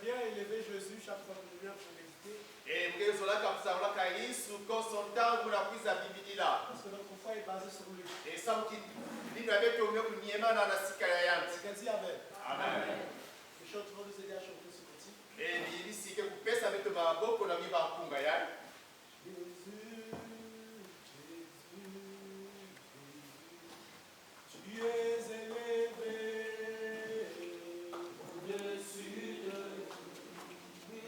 bien élever Jésus chaque fois que je viens pour méditer. Et vous avez la capsule Yesu consultant vous la prise à Bible là. Parce que notre foi est basée sur lui. Et ça vous qui dit avec au mieux que niema na nasika ya yanti. Quelqu'un dit Amen. Amen. Les chants vont nous aider à chanter ce petit. Et il dit que vous pèsez avec ma boque on a mis par kunga ya. Jésus, Jésus, tu es élevé au-dessus de nous. Oui,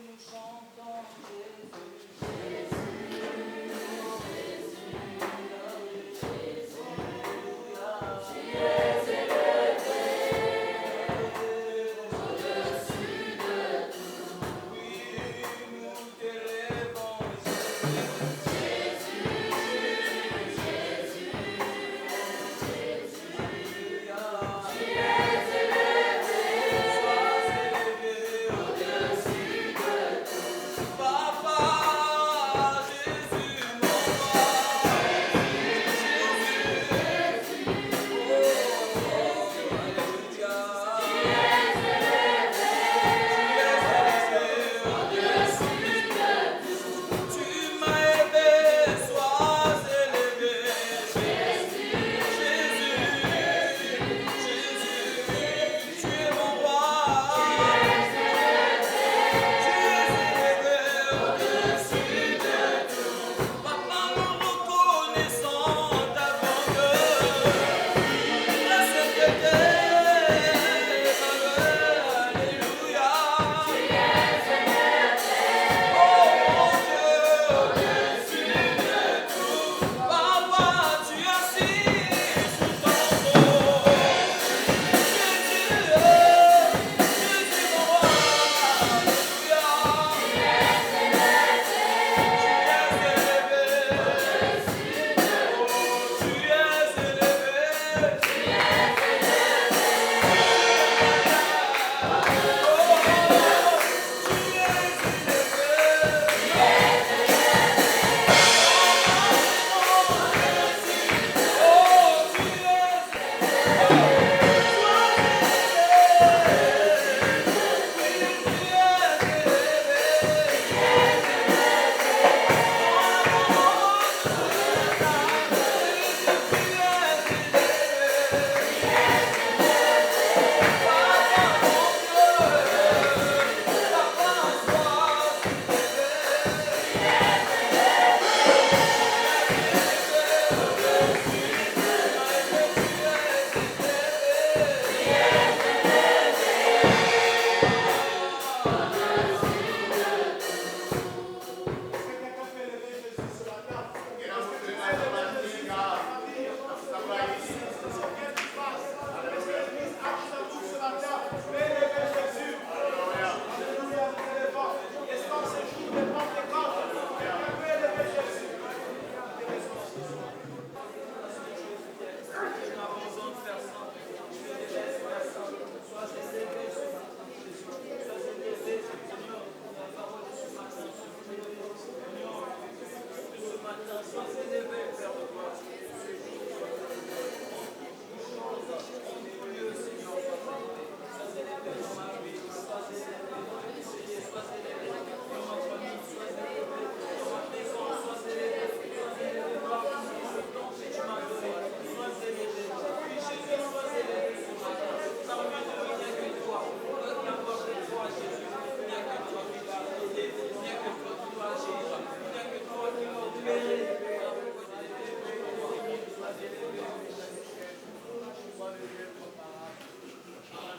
nous chantons Jésus.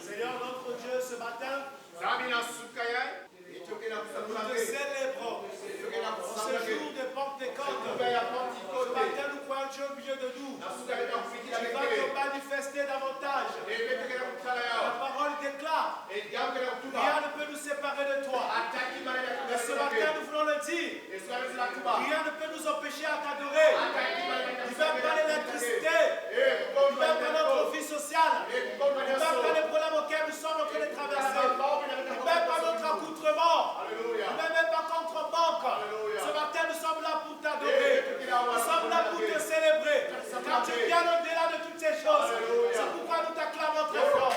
Seigneur notre Dieu, ce matin, nous te célébrons. En ce jour de Pentecôte, ce matin, nous croyons Dieu au milieu de nous. Tu vas te manifester davantage. La parole déclare. Rien ne peut nous séparer de toi. Et ce matin, nous voulons le dire. Rien ne peut nous empêcher à t'adorer. Il va pas l'électricité. Il va pas notre vie sociale. Il va pas les problèmes auxquels nous sommes en train de traverser. Il va pas notre accoutrement. Il ne va même pas contre banque. Ce matin, nous sommes là pour t'adorer. Nous sommes là pour te célébrer. Car tu viens au-delà de toutes ces choses. C'est pourquoi nous t'acclamons très fort.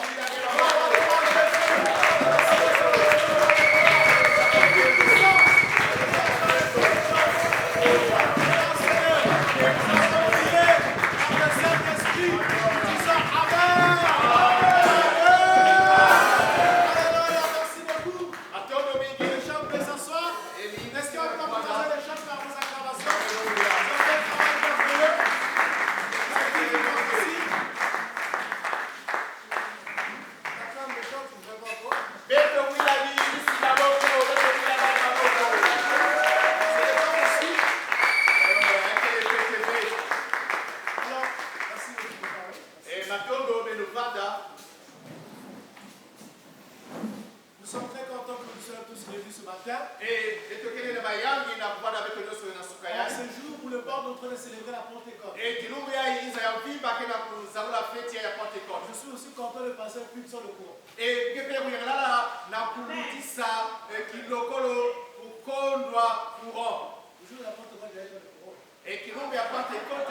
sommes très contents que nous soyons tous réunis ce matin. Et tokende bayangi na kuwa na beto nyonso na suka À ya. ce jour où le monde est en train de célébrer la Pentecôte. Et kilumbu ya inza ya vimba kena kuzalula feti ya Pentecôte. Je suis aussi content de passer un culte sur le courant. Et kepe kuyangala na kulutisa kilokolo kukondwa courant. Le jour de la Pentecôte, il y a le courant. Et kilumbu ya Pentecôte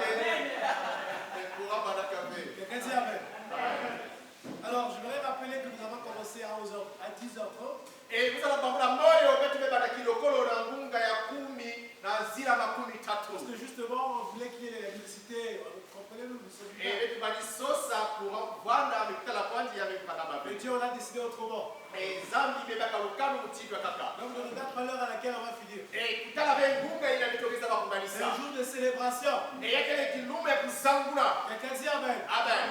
courant badakabe. Quelqu'un dit Amen. Alors, je voudrais rappeler que nous avons commencé à 10h30. Et vous allez voir la moyo betu beba kilokolo na ngunga ya 10 na zira makumi tatu. Parce que justement, on voulait qu'il y ait l'électricité. Comprenez-nous, nous sommes là. Et betu balisosa courant vanda mikala kwanji ya mikadaba. Mais Dieu, on a décidé autrement. Et zambi beba kalukano mutidwa kaka. Donc, on regarde pas l'heure à laquelle on va finir. Et kutala be ngunga ina mitokeza C'est bakubalisa. un jour de célébration. Et yakele kilume kuzangula. Quelqu'un dit Amen. Amen.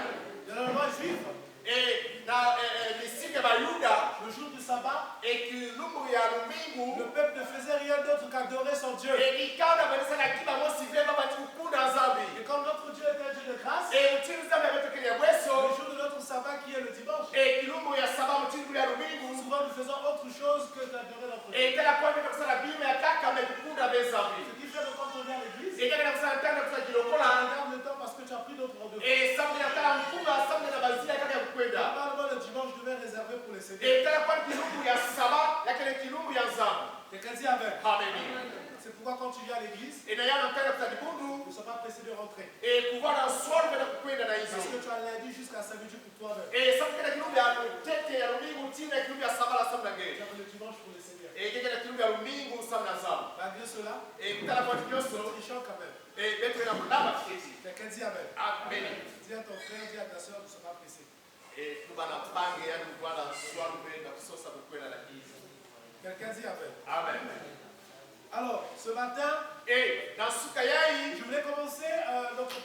Dans la loi juive, Et na misike ba Yuda le jour du sabbat, et kilumbu ya lumingu. le peuple ne faisait rien d'autre qu'adorer son Dieu. Et ikana balisa na kiba mosi vema batukuna zambi. Et comme notre Dieu est un Dieu de grâce, Et utili zambi betokele le bweso. jour de notre sabbat qui est le dimanche, Et kilumbu ya saba mutili ya lumingu. souvent nous faisons autre chose que d'adorer notre Dieu. Et tela kwa vile kusala bima ya kaka mekukunda bezambi. Ce qui fait que quand on vient à l'église, Et kana kusala tanda kusala on kilokola. regarde le temps parce que tu as pris d'autres rendez-vous. Et samedi na tala mkuba samedi na bazia kaka kukwenda. Normalement, le dimanche devait réserver pour les CD. Et tela kwa kilumbu ya saba yakele kilumbu ya zambi. Quelqu'un dit Amen. Amen. C'est pourquoi quand tu viens à l'église, Et na yana tanda kusala kundu. ne sois pas pressé de rentrer. Et kuva na swali kwenda kukwenda na Parce que hizo. tu as lundi jusqu'à samedi pour toi-même. Et samedi kana kilumbu ya tete ya lumingu tina kilumbu ya saba la samedi Tu ngene. as le dimanche pour les Seigneurs. Et kekele kilumbu ya lumingu samedi na zambi. Malgré cela, Et kutala kwa nous kioso. trichons quand même. Et beto na mulaba kiti. Quelqu'un dit Amen. Amen. Dis à ton frère, dis à ta soeur, ne sois pas pressé. Et tubana pange yani kuwa swali kwenda kusosa kukwenda na hizo. Quelqu'un dit Amen. Amen. Alors, ce matin, Et dans Sukayai, je voulais commencer notre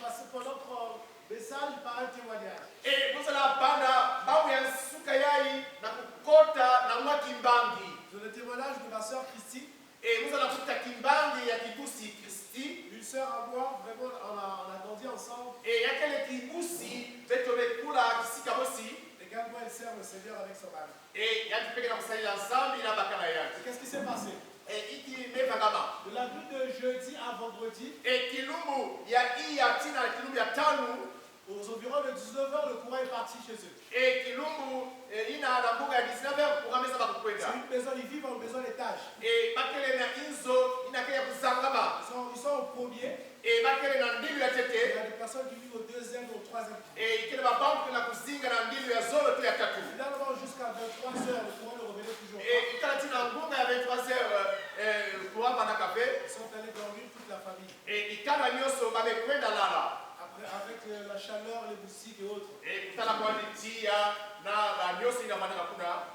message par un témoignage. et vous allez apprendre mambo ya Sukayai na kukota na mwa kimbangi. C'est le témoignage de ma soeur Christy, Et vous allez kuta kimbangi ya kibusi Kristi. une soeur à moi, vraiment, on a grandi ensemble. Et yakele kibusi beto bekula kisika mosi. Également, elle sert le Seigneur avec son mari. Et yakipeke na kusalia zambi na bakana Et yake. qu'est-ce qui s'est passé? Et iki mevagama. De la nuit de jeudi à vendredi, Et kilumbu ya iya tina na kilumbu ya tanu. aux environs de 19h, le courant est parti chez eux. Et kilumbu ina na mbuga ya 19h kukameza bakukwenda. C'est une maison, ils vivent en maison d'étage. Et bakele na inzo inakaya kuzangama. Ils sont au premier. Et bakele na ndilu ya Il y tete. a des personnes qui vivent au deuxième ou au troisième. Et ikele babantu na kuzinga na ndilu ya zolo tu ya tatu. Finalement, jusqu'à 23h, le courant ne revenait toujours pas. Et ikala tina ngunga ya 23h kuwapa na kafe. Ils sont allés dormir toute la famille. Et ikala nyoso bamekwenda lala. Après, avec la chaleur, les moustiques et autres. Et kutala kwa nitia na la nyoso inafanyika kuna.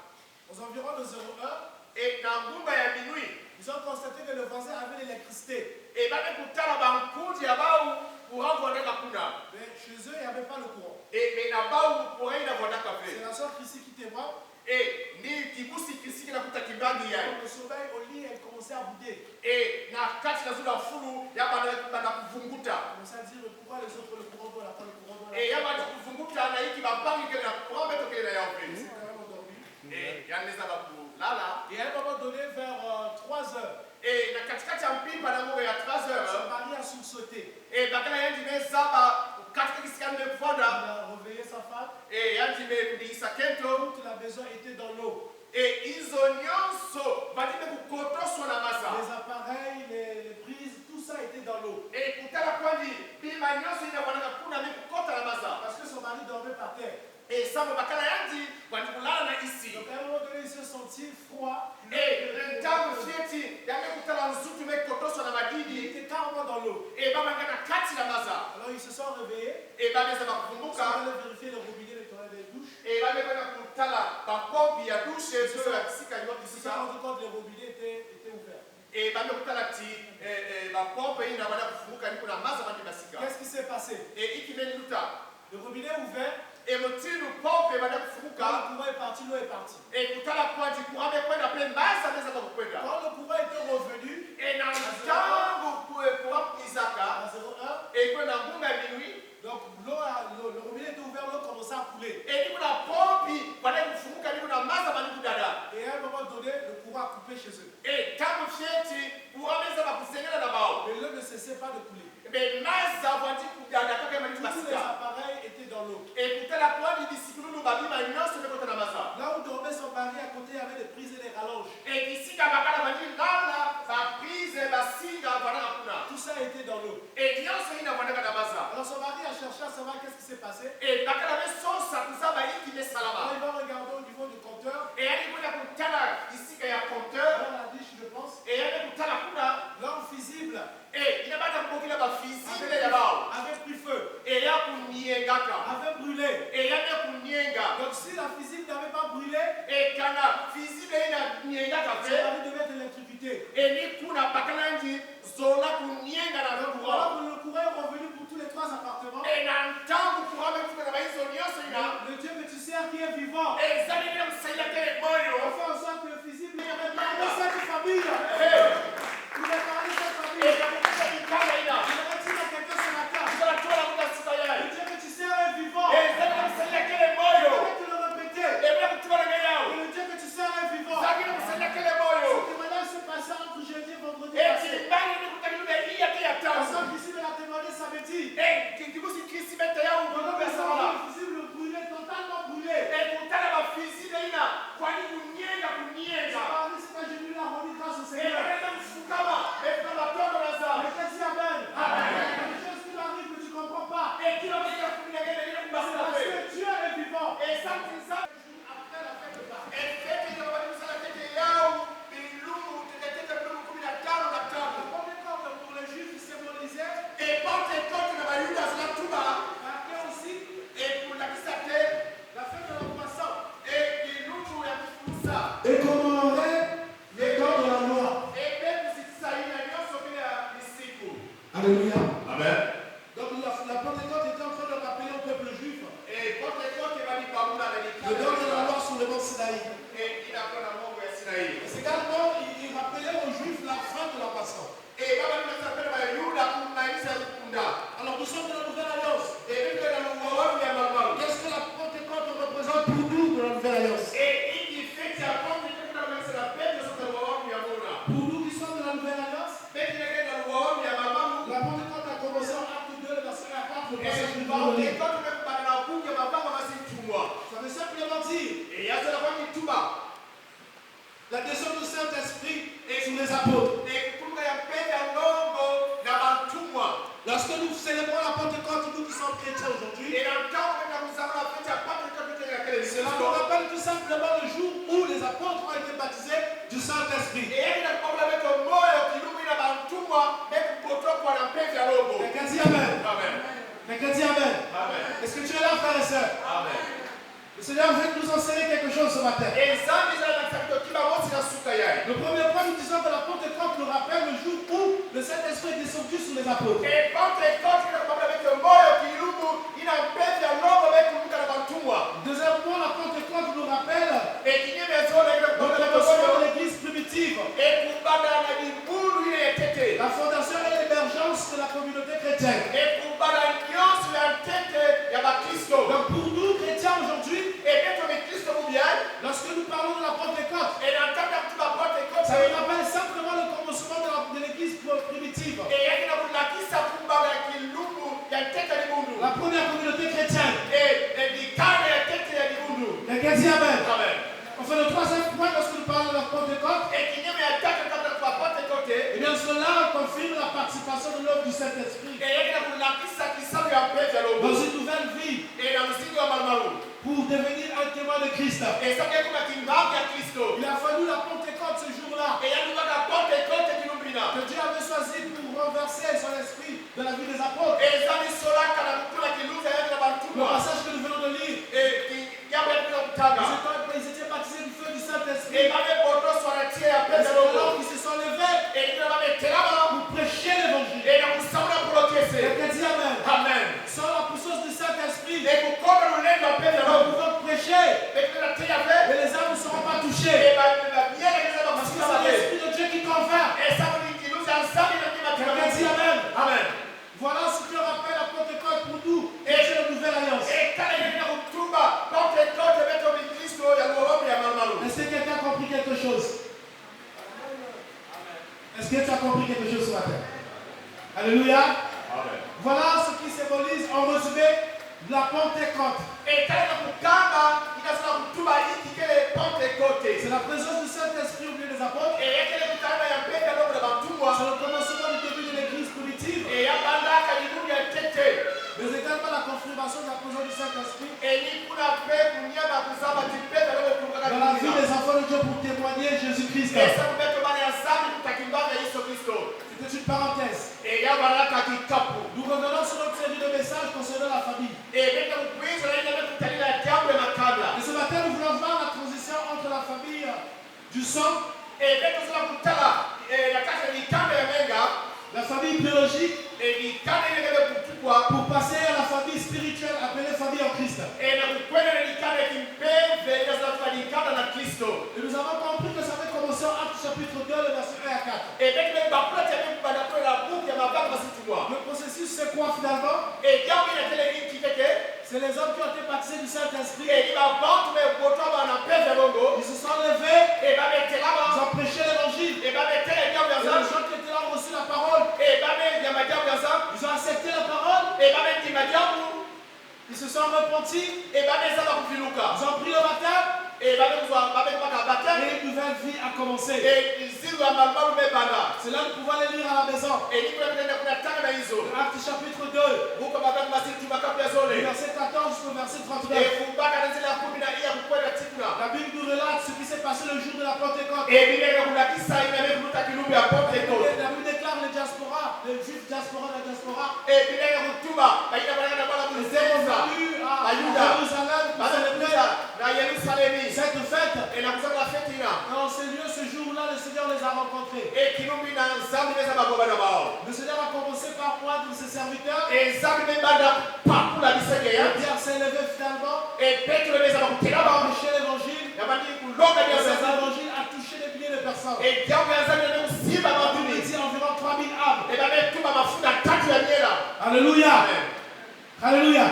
Aux environs de 01, Et na ngunga ya minui. ils ont constaté que le voisin avait l'électricité. Et bame kutala bankundi ya bau kurango ndeka kuna. Mais chez eux, il n'y avait pas le courant. Et mais na bau kurenga vona kafe. C'est la soeur Chrissy qui témoigne. Et ni kibusi kisiki na kuta kimbangi ya. Dans le sommeil, au lit, elle commençait à bouder. Et na kati na zula fulu ya bana kuvunguta. Elle commençait à dire, mais pourquoi les autres le courant doit la pas le courant doit la Et ya bana kuvunguta na hiki babangi kile na kuombe tokele na yao Ils pili. s'est quand même endormi. Et yanaweza bakulala. Et à un moment donné, vers 3h, Et na katikati ya mpimba na moyo ya 3 son heures. mari a sursauté. Et bakala yanji mezaba katika kisikani Il mefunda. a réveillé sa femme. Et yanji mekudisa kento. Toute la maison était dans l'eau. Et hizo nyonso badime kukotoswa na masa. Les appareils, les prises, tout ça était dans l'eau. Et kutala kwandi bima nyonso inawanaka kuna mikukota na masa. Parce que son mari dormait par terre. Et sambo bakala yanji wandikulala na isi. Donc à un moment donné, il se sentit froid. Et ntamu fieti yamekutala nzutu mekotoswa na Il madidi. était carrément dans l'eau. Et baba ngana kati na masa. Alors ils se sont réveillés. Et babeza Ils sont bakufunguka. allés vérifier le robinet, le toilette des douches. Et bamekwenda kutala bapompi ya dushe Ils biso ya kisika se sont kisika. rendus compte que les robinets étaient ouverts. Et bamekutala ti bapompe ina bana kufunguka niko na masa bandi basika. Qu'est-ce qui s'est passé? Et ikimeni luta. Le robinet ouvert. Et motinu pompe bana Quand kufunguka. le courant est parti, l'eau est partie. Et kutala kwa jikuame kwenda pe masa meza bakwenda. Quand le courant était revenu, Et na mtango kwa Isaka. à 01, Et kwenda ngunga minui. donc le robinet était ouvert, l'eau commençait à couler. Et niko na pompi bana kufunguka niko na masa bani kudada. Et à un moment couper chez eux. Et tamu fieti uwameza bakusengera na bao. Mais l'eau ne cessait pas de couler. Mais maza wati kuganda kaka mali Tous les basika. appareils étaient dans l'eau. Et kutala kwa di discipline babima nyonso beko na maza. Là où dormait son mari, à côté, il y avait des prises et des rallonges. Et kisika bakala bandi lala ba prise basinga bana kuna. Tout ça était dans l'eau. Et nyonso ina bana na maza. Alors son mari a cherché à savoir qu'est-ce qui s'est passé. Et bakala be sosa kuzaba iki be salama. Alors il va regarder au niveau du compteur. Et ali kuna kutala kisika ya compteur. Dans la dish, je pense. Et ali kutala kuna L'homme visible et il a pas de ba physique ya bao. avait pris feu. Et ya kuniengaka. Avait brûlé. Et ya ne kunienga. Donc si la physique n'avait pas brûlé, Et kana physique ina niengaka son fe. mari devait être électrocuté. Et ni kuna bakalangi zola kunienga na Voilà courant. que le courant est revenu pour tous les trois appartements. Et na ntangu courant kutoka na hizo nyonso ina. Le Dieu que tu sers qui est vivant. Et zali bila msaidia kile moyo. On fait en sorte que le physique lui avait parlé cette famille. Il a parlé cette famille. Et kamukuta mikanda ina. Il aurait dit à quelqu'un ce matin. Zala tola kuta sika Le yai. Dieu que tu sers est vivant. Et zali bila msaidia kile Il moyo. aurait te le répéter. Et bila kutuba na yao. Que le Dieu que tu sers est vivant. Zali bila msaidia kile moyo. Ce témoignage s'est passé entre jeudi et vendredi Et passé. kimbali ni kutakiluka iya ke ya La tamu. sœur ici de la témoigner samedi. Et kikusi kisimete yao Pendant kutoka que ça sala. le visible brûlé, totalement brûlé. Et kutana ba physique ina. Kwani kunyenga kunyenga. Parmi cet ingénu là, rendu grâce au Et Seigneur. anaenda mfukama. Et kama toka na za. Mais qu'est-ce qu'il y a, Amen? Amen. Il y a des choses qui m'arrivent que tu ne comprends pas. Et kila mtu kunyagenda ile C'est kubasa. parce que Dieu est vivant. Et ça kinza. Après la fête de Pâques. Et fete ile wabadilisha na fete yao. Bilumu teketeke bilumu 15 na tano. La Pentecôte pour les Juifs symbolisait Et porte kote na bayuda zinatuma. marquait aussi Et kulakisa te. la fête de la moisson. Et bilumu ya kufusa. Et commémorait les corps de la loi. Et bebu zitisaina nyonso bila ya misiku. Alléluia. Amen. Donc la Pentecôte était en train de rappeler au peuple juif Et porte kote bali babula na le don de la loi sur le mont Sinaï. Et inakuwa na Mungu ya Sinai. C'est également, il rappelait aux Juifs la fin de la moisson. Et baba tunasema bayuda kumaliza kukunda. Alors nous sommes dans la nouvelle alliance. Et ndio na uwawamu ya mama. Qu'est-ce que la Pentecôte représente pour nous de la nouvelle alliance? Et hiki feti ya pombe kuna kanisa la Petro sote uwawamu ya Mungu. Pour nous qui sommes de la nouvelle alliance, Petro ndio na uwawamu ya mama. la Pentecôte a commencé en acte 2, le verset 4, le Et passage kwa suivant. ndio tumekubana na kuja mapanga basi tumwa. Ça veut simplement dire Et yazo la kwa kituma. la descente du Saint-Esprit sur les apôtres. Et kumbuka ya penda ngongo na bantumwa. Lorsque nous célébrons la Pentecôte, nous qui sommes chrétiens aujourd'hui, Et dans le temps que nous avons la fête ya Pentecôte ya kile cela nous rappelle tout simplement le jour où les apôtres ont été baptisés du Saint-Esprit. Et il a problème avec le moyo kilumi na bantumwa et kupotoka na pembe ya robo. Quelqu'un dit Amen. Amen. Quelqu'un dit Amen. Amen. Est-ce que tu es là, frère et soeur? Amen. Le Seigneur veut nous enseigner quelque chose ce matin. Et ça déjà na sakito kiba wosi na suka yai. Le premier point, nous disons que la Pentecôte nous rappelle le jour où le Saint-Esprit est descendu sur les apôtres. Et Pentecôte il a problème avec le moyo kilumu ina pembe ya robo avec kumbuka na bantumwa. Deuxièmement, la Pentecôte nous rappelle Et kinyeme zone ile le commencement de l'église primitive, et kubada na dibulu ile yetete. la fondation et l'émergence de la communauté chrétienne. Et kubada nyonso ya tete ya bakristo. Donc pour nous, chrétiens aujourd'hui, Et peto mikristo mubiai. lorsque nous parlons de la Pentecôte, Et dans le temps que tu vas Pentecôte. ça nous rappelle simplement le commencement de l'église primitive. Et yaki na kulakisa kubada ya kilumu ya tete ya mundu. La première communauté chrétienne. Et dikane ya tete ya mundu. Quelqu'un dit Amen. Amen. Enfin, le troisième point, lorsque nous parlons de la Pentecôte, Et kinyeme ya tete kabla tu vas Pentecôte. eh bien cela confirme la participation de l'œuvre du Saint-Esprit Et yaki na kulakisa kisabu ya pete ya dans robo. une nouvelle vie Et na msingi wa malumalu. pour devenir un témoin de Christ. Et ça vient comme kimbabu ya Kristo. Il a fallu la Pentecôte ce jour-là Et yaki waka Pentecôte kilumbina. que Dieu avait choisi pour renverser son esprit dans la vie des apôtres. Et ça ni sola kana kukula kiluza yaki na Le bantumwa. passage que nous venons de lire, Et yabo ya kuna mtaga. ils étaient baptisés du feu du Saint-Esprit. Et babe poto swaratie ya Et pete c'est ya robo. alors qu'ils se sont levés Et kuna babe telama. pour prêcher l'évangile. Et na kusauna protese. Quelqu'un dit Amen. Amen. Sans la puissance du Saint-Esprit, Et kukoba lulendo ya pete ya nous robo. pouvons prêcher, Et kuna tia pe. mais les âmes ne seront pas touchées. Et ba miele kisa ba Parce que kusika c'est babe. l'Esprit de Dieu qui convainc. Et ça ni kiluza nsabi na kima Quelqu'un dit Amen. Amen. Voilà ce que rappelle la Pentecôte pour nous, et c'est la nouvelle alliance. Et kala yenda kutumba Pentecôte beto bi Kristo ya roho ya malumalu. Est-ce que quelqu'un a compris quelque chose? Est-ce que tu as compris quelque chose ce matin? Alléluia. Amen. Voilà ce qui symbolise en résumé de la Pentecôte. Et quand on kamba inasema kutuba hiki kile Pentecote. C'est la présence du Saint-Esprit au milieu des apôtres. Et kile kutana ya mbele ndio kuna batumwa. C'est le commencement du début de l'église primitive. Et ya bandaka libumu ya tete. Mais également la confirmation de la présence du Saint-Esprit Et ni kuna pe kunyama kusaba tipeta ndio kutoka dans la vie des enfants de Dieu pour témoigner Jésus-Christ. Et ça peut bana ya zambi kutakimbanga Yesu Kristo. C'est une parenthèse. Et ya baraka kikapu. Nous revenons sur notre série de messages concernant la famille. Et ndio kuiza ile ndio kutalila jambo ya makabla. Et ce matin, nous voulons voir la transition entre la famille du sang Et ndio tunataka kutala na kati ya kanda ya menga, la famille biologique, ni kanda ile ndio kuchukua pour passer à la famille spirituelle appelée famille en Christ. na kukwenda ni kanda kimpeve ile sasa ni kanda na Kristo. Et nous avons compris que ça avait commencé en Actes chapitre 2, le verset 1 à 4. Et ndio bakula tena baada ya buku ya mabaka basi tumwa. Le processus, c'est quoi finalement? Et jambo ile tele ni kifeke. C'est les hommes qui ont été baptisés du Saint-Esprit. Et il va vendre mais boto bana peve bongo. Ils se sont levés, Et va mettre ils là-bas. ont prêché l'évangile. Et va mettre les jambo Et ya les zambi. gens qui étaient là ont reçu la parole. Et va mettre ya majambo ya zambi. Ils ont accepté la parole. Et va mettre majambo. Ils se sont repentis. Et va mettre ça dans kufiluka. Ils ont pris le baptême. Et va mettre pas baptême. Et une nouvelle vie a commencé. Et ici va mabalu mebanda. C'est là que nous pouvons les lire à la maison. Et ni kuna tanga na hizo. Actes chapitre 2, Buku mabaka basi tumakapi ya zole. verset 14 jusqu'au verset 39. Et kumbaka na zile 10 na iya kukwenda tikuna. La Bible nous relate ce qui s'est passé le jour de la Pentecôte. Et Biblia kuna kisa inayokuta kilumbi ya Pentecote. La Bible déclare les diaspora, les juifs diaspora, la diaspora, Et Biblia kutuba baina bana bana étaient kuzenza. revenus à Ayuda. Jérusalem pour célébrer Na Yerusalemi. cette fête. Et na kusaka la fête ina. Dans ces lieux, ce jour-là, le Seigneur les a rencontrés. Et kilumbi na zambi meza bagoba na bao. Le Seigneur a commencé par oindre ses serviteurs. Et zambi mebanda pakula bisenge Et ya. Pierre s'est levé finalement. Et Petro meza bakutela Il a bao. prêché l'évangile. Na bandi kulonga Et dia cet zambi. évangile a touché des milliers de personnes. Et jambo ya zambi na kusiba Il batuni. dit environ 3000 âmes. Et babe tuma mafuta tatu ya miela. Alléluia. Amen. Alléluia.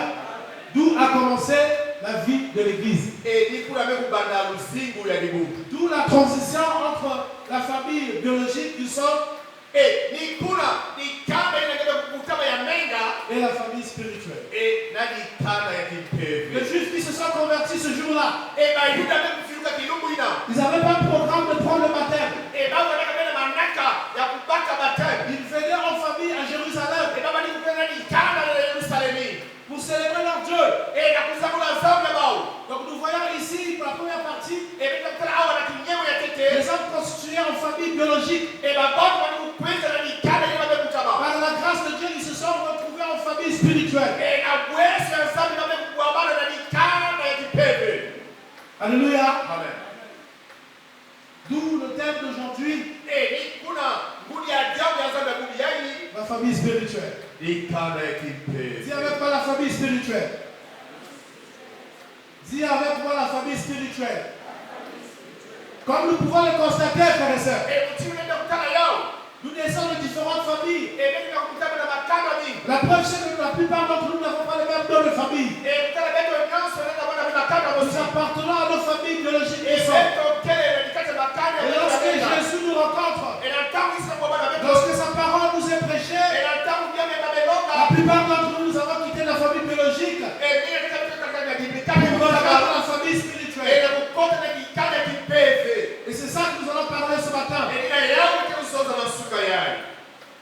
D'où a commencé la vie de l'Église. Et ni kuna me kubanda lusingu ya dibu. D'où la transition entre la famille biologique du sang Et ni kuna ni kanda ile ngebe kukutama ya menga. et la famille spirituelle. Et na ni kanda ya Les kimpeve. Juifs qui se sont convertis ce jour-là, Et ba yuda me kufiruka kilumbu ina. ils n'avaient pas de programme de prendre le baptême. Et ba wana kabela manaka ya kubaka baptême. Ils venaient en famille à Jérusalem Et ba bali kupenda ni kanda ya Yerusalemi. pour célébrer leur Dieu. Et na kuzamula zambi bao. Donc nous voyons ici, pour la première partie, Et bita kala awa na kinyemo ya tete. les hommes constitués en famille biologique. Et ba ba wani kukweza na ni kanda ile ba kutaba. Par la grâce de Dieu, ils se sont retrouvés en famille spirituelle. Et na bwesi ya zambi ba kuambana na ni kanda ya kipeve. Alléluia. Amen. D'où le thème d'aujourd'hui, Et ni kuna ngudi ya jambo ya zambi ya kubiani. la famille spirituelle. Ni kanda ya kipeve. Dis avec moi la famille spirituelle. Dis avec moi la famille spirituelle. Comme nous pouvons le constater, frères et sœurs, Et mtimu nenda kutana yao. nous naissons de différentes familles. Et nenda kutana na makanda mingi. La preuve, c'est que la plupart d'entre nous n'avons pas le même nom de famille. Et kutana beto nyonso nenda bana makanda Nous mosi. appartenons à nos familles biologiques Et et sang. beto kele na nikate makanda Et ya lorsque makanda. Jésus nous rencontre, Et na tangu isa kwa bana beto. lorsque sa parole nous est prêchée, Et na tangu bien mema la melonga. plupart d'entre nous, nous avons quitté la famille biologique Et mimi nataka kutoka kwa biblia pour rejoindre kama la famille Et spirituelle. na kukota na kikanda kipeve. Et c'est ça que nous allons parler ce matin. Et nina yao kusoza masuka yai.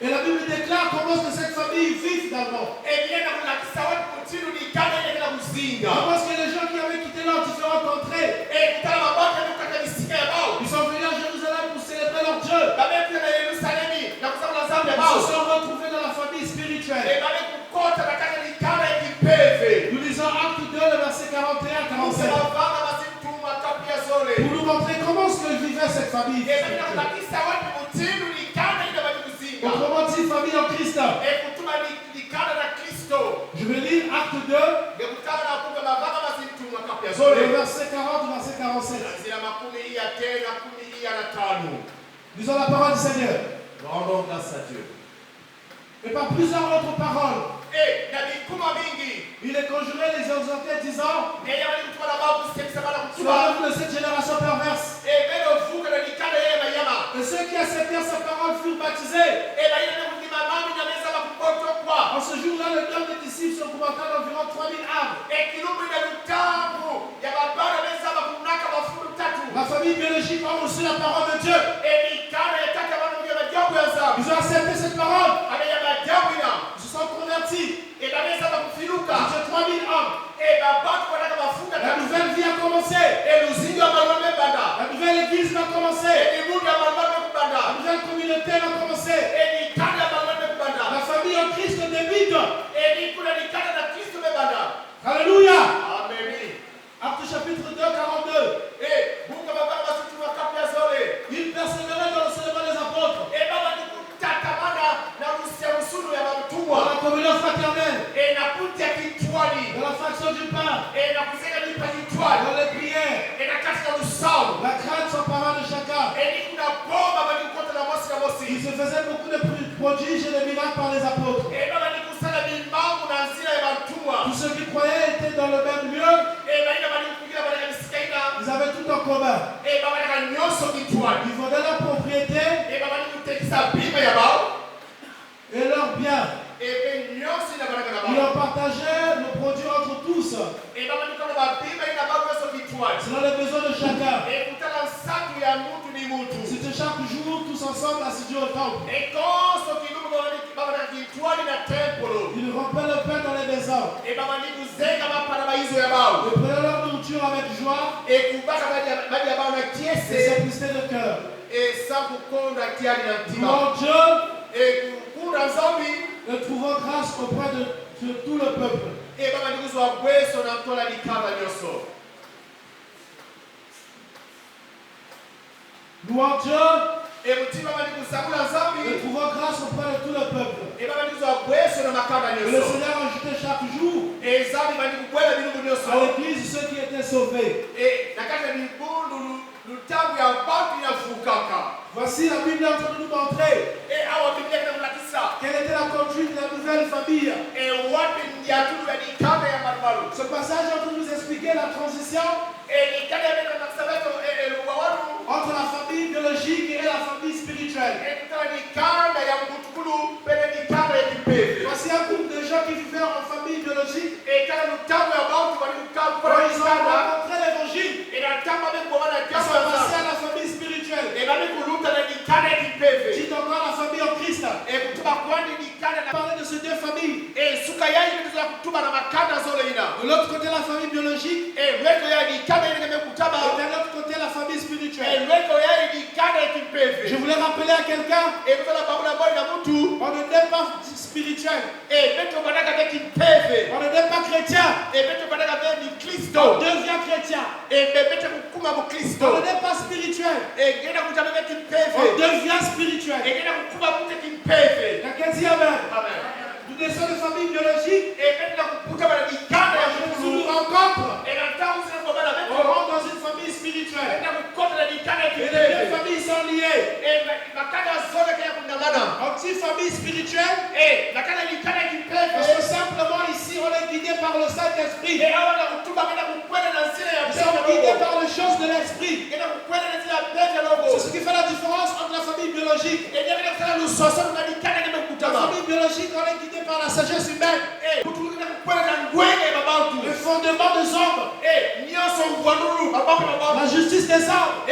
Et la Bible déclare comment est-ce que cette famille vit finalement. Et bien na kuna kisawa kutinu nikanda ile na kuzinga. Comment est-ce que les gens qui avaient quitté leurs différentes contrées, Et kutana mabaka na kukata misika ya bao. ils sont venus à Jérusalem pour célébrer leur Dieu. Babe pia na Yerusalemi na kusema zambi ya Ils bao. se sont retrouvés dans la famille spirituelle. Et babe kukota na kata nikanda ya kipeve. Nous lisons Acte 2, le verset 41 à 47. Kusema vanga basi mtuma kapia zole. Pour nous montrer comment est-ce que vivait cette famille Et babe na spirituelle. kabisa wapi mtinu nikanda ile babe kuzinga. Autrement dit, famille en Christ. Et kutuma nikanda na Kristo. Je vais lire Acte 2, Et kutana na kumbe mavanga basi mtuma kapia le zole. verset 40 au verset 47. Zina makumi hii ya tena kumi hii ya na tano. Lisons la parole du Seigneur. Rendons grâce à Dieu. Et par plusieurs autres paroles, Eh, na mikuma mingi. il est conjuré les exhortés disant, Eh, yamani kutuwa na babu sekisa bana kutuwa. souvenez-vous de cette génération perverse. Eh, beno vuka na nikanda yeye mayama. Et ceux qui acceptèrent sa parole furent biologiques ont reçu la parole de Dieu. Ils ont accepté cette parole. Ils se sont convertis. C'était 3000 hommes. La nouvelle vie a commencé. La nouvelle église va commencer. La nouvelle communauté va commencer. La famille en Christ débute. Alléluia. Acte chapitre 2, 42. Il persévérait dans l'enseignement des apôtres. Dans la communion fraternelle. Dans la fraction du pain. Dans les prières. La crainte s'empara de chacun. Il se faisait beaucoup de prodiges et de miracles par les apôtres. Tous ceux qui croyaient étaient dans le même lieu. Ils avaient tout en commun. Ils vendaient leur propriété et leurs biens. Ils en partageaient le produit entre tous, selon les besoins de chacun. C'était chaque jour tous ensemble assidus au temple. Ils rompaient le pain dans les maisons. Ils prenaient leur nourriture avec joie et simplicité de cœur. Louant Dieu et trouvant grâce auprès de tout le peuple. Louant Dieu et trouvant grâce auprès de tout le peuple. Et le Seigneur ajoutait chaque jour à l'église ceux qui étaient sauvés. Voici la Bible en train de nous montrer quelle était la conduite de la nouvelle famille. Ce passage est en train de nous expliquer la transition entre la famille biologique et la famille spirituelle. Voici un groupe de gens qui vivaient en famille biologique. Quand ils ont rencontré l'évangile, ils sont passés à la famille spirituelle. Dit encore la famille en Christ. Parler de ces deux familles. De l'autre côté la famille biologique. Et de l'autre côté la famille spirituelle. Je voulais rappeler à quelqu'un, on ne n'est pas spirituel. On ne n'est pas chrétien. On devient chrétien. On ne n'est pas spirituel. On devient spirituel. Quelqu'un dit amen. Nous naissons de famille biologique. Je nous rencontre. On rentre dans une famille spirituelle. Et les deux familles sont liées. En petite famille spirituelle. Parce que simplement ici on est guidé par le Saint-Esprit. Ils sont guidés par les choses de l'Esprit. C'est ce qui fait la différence entre la famille biologique. La famille biologique, on est guidé par la sagesse humaine. Le fondement des hommes. La justice des hommes.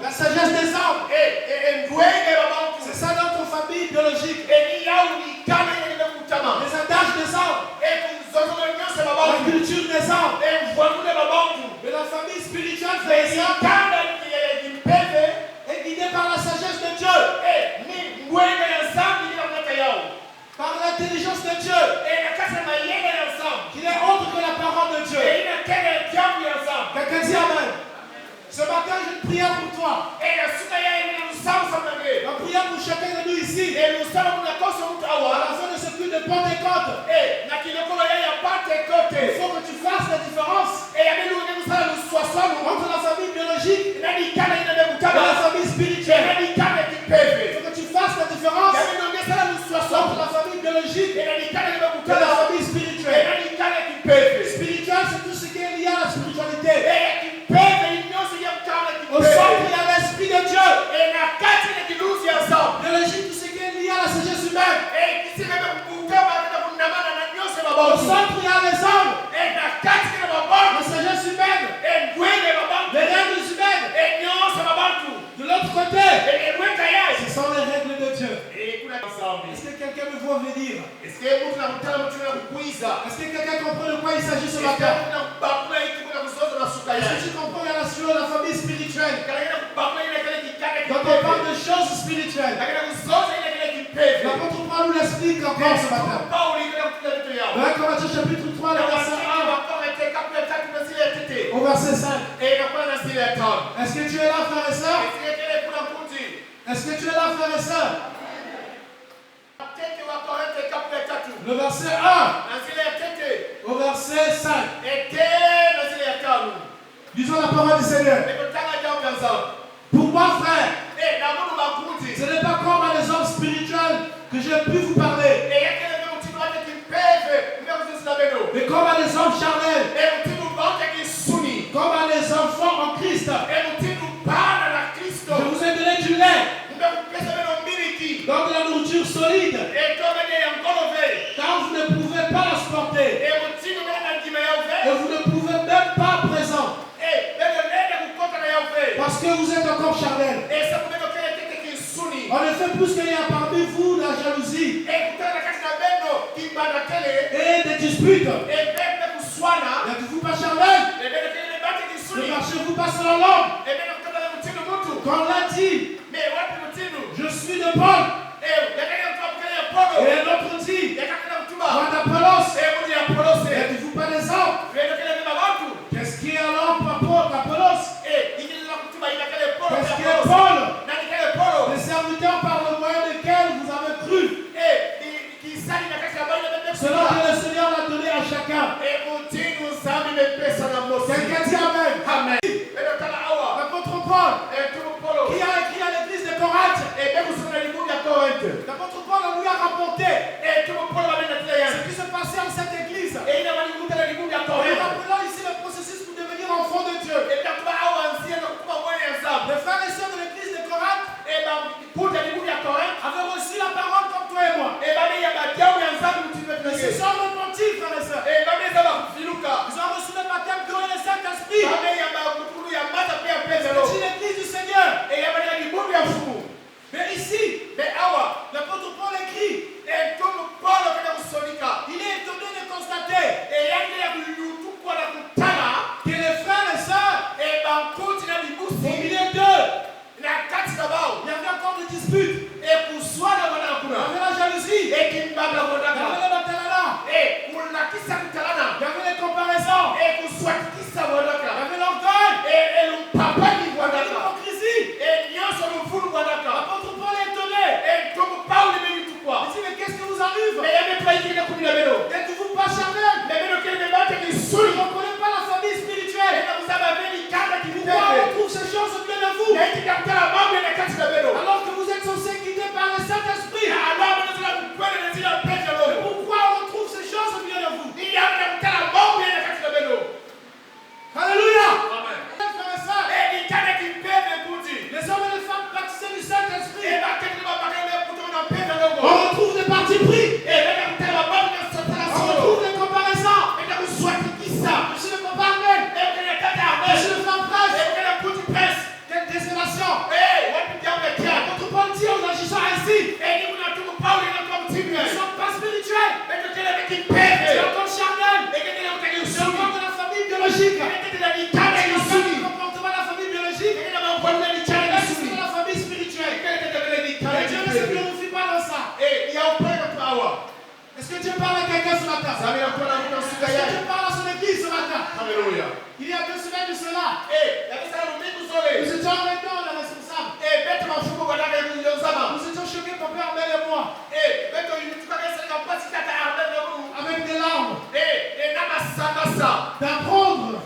La sagesse des hommes. C'est ça notre famille biologique. Les adages des hommes. La culture des hommes. Mais la famille spirituelle fait ça. Est guidée par la sagesse de Dieu. Par l'intelligence de Dieu. Qui est autre que la parole de Dieu. Quelqu'un dit amen. Ce matin, j'ai une prière pour toi. La prière pour chacun de nous ici. À la fin de ce culte de Pentecôte. Il faut que tu fasses la différence entre la famille biologique et la famille spirituelle. Il faut que tu fasses la différence entre la famille biologique et la famille spirituelle. Spirituel, c'est tout ce qui est lié à la spiritualité. Au centre, il y a l'Esprit de Dieu. Biologique, tout ce qui est lié à la sagesse humaine. Au centre, il y a les hommes. La sagesse humaine. Les règles humaines. que quelqu'un me voit venir? Est-ce que mtu nakutana mtu anakukuiza? Est-ce que quelqu'un comprend de quoi il s'agit ce Est-ce que matin? mtu nakubakula hiki kuna kuzoza na suka Est-ce yake? que tu comprends la relation de la famille spirituelle? Kana kubakula ile kile kikaka Quand on parle de choses spirituelles, Kana kuzoza ile kile kipepe. l'apôtre Paul nous l'explique encore ce matin. Pauli kana kutana vitu yao. Dans 1 Corinthiens chapitre 3, le verset 1 au verset 5. Est-ce que tu es là, frère et sœur? Est-ce que tu es là, frère et sœur? Le verset 1 au verset 5. Lisons la parole du Seigneur. Pour moi, frère, ce n'est pas comme à des hommes spirituels que j'ai pu vous parler, mais comme à des hommes charnels, comme à des enfants en Christ. Je vous ai donné du lait, donc de la nourriture solide, car vous ne pouvez pas la supporter, et vous ne pouvez même pas présent, parce que vous êtes encore charnel. En effet, plus qu'il y a parmi vous de la jalousie et des disputes, n'êtes-vous pas charnel? Ne marchez-vous pas selon l'homme? Quand on l'a dit, je suis de Paul, et un autre dit, moi d'Apollos, n'êtes-vous pas des hommes? Qu'est-ce qui est alors Apollos? Qu'est-ce qui est Paul? Les serviteurs par le moyen desquels vous avez cru, selon que le Seigneur l'a donné à chacun. Quelqu'un dit Amen. Amen. L'apôtre Paul, qui a écrit à l'église de Corinthe, l'apôtre Paul lui a rapporté ce qui se passait en cette église. Et rappelons ici le processus pour devenir enfant de Dieu. Les frères et sœurs de l'église de Corinthe avaient reçu la parole comme toi et moi. Ils se sont repentis, frères et sœurs. Ils ont reçu le baptême de l'eau et le Saint-Esprit. C'est l'église du Seigneur. Mais ici, l'apôtre Paul écrit, il est étonné de constater que les frères et sœurs, au milieu d'eux, il y avait encore des disputes. Il y avait la jalousie. Il y avait le batalana. Il y avait les comparaisons. Il y avait l'orgueil. L'hypocrisie. L'apôtre Paul est étonné. Il dit, mais qu'est-ce que vous arrive? N'êtes-vous pas charnel? Vous ne reconnaissez pas la famille spirituelle. Pourquoi on trouve ces choses au milieu de vous? Alors que vous êtes censés guider par le Saint-Esprit. Pourquoi on retrouve ces choses au milieu de vous? Alléluia. Les hommes et les femmes baptisés du Saint-Esprit. On retrouve des partis pris. On retrouve des comparaisons. Je suis le papa Armel. Je suis le femme presse. Quelle désolation. Quand Paul dit en agissant ainsi, ils ne sont pas spirituels. Tu es encore charnel. Tu es encore de la famille biologique. Tu es le comportement de la famille biologique. Tu es de la famille spirituelle. Et Dieu ne se glorifie pas dans ça. Est-ce que Dieu parle à quelqu'un ce matin? Est-ce que Dieu parle à son église ce matin? Il y a 2 semaines de cela, nous étions maintenant les responsables. Nous étions choqués, papa Armel et moi, avec des larmes, d'apprendre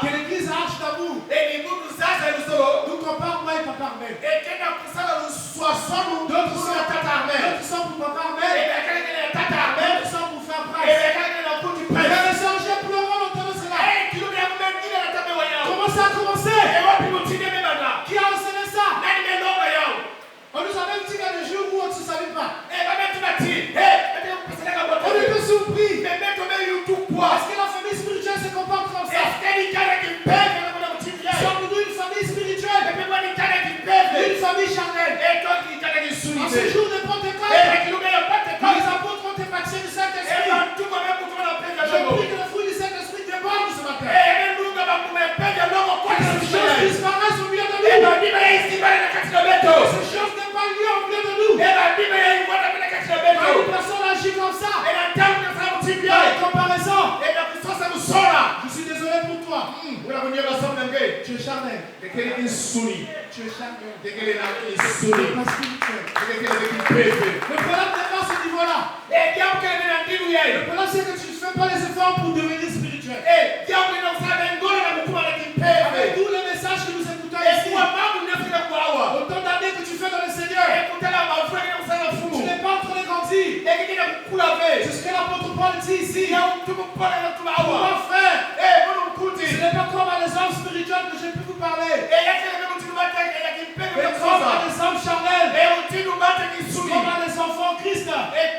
que l'église Arche d'Amour nous compare moi et papa Armel. D'autres sont pour papa Armel, d'autres sont pour faire Prince. Frères et sœurs, j'ai pleuré l'entendre cela. Comment ça a commencé? ekele insuni Tu es chacun. ekele na insuni Pas spirituel. ekele kipepe Le problème n'est pas ce niveau-là. diabo kele na ndinu Le yayi problème c'est que tu ne fais pas les efforts pour devenir spirituel. diabo ina kusana ngolo na kukuma na kipepe Avec tous les messages que nous écoutons ici, kwa mambo nafika kwawa autant d'années que tu fais dans le Seigneur, kutala mafuta kile kusana tu fumu n'es pas en train de grandir. ekele kukula ve C'est ce que l'apôtre Paul dit ici. ya mtume pole na tumawa Mon frère, mbona mkuti ce n'est pas comme à les hommes spirituels que j'ai pu vous parler, yakele kama mtume bata ya kipepe mais comme à les hommes charnels, mtume bata kisuni comme à les enfants en Christ.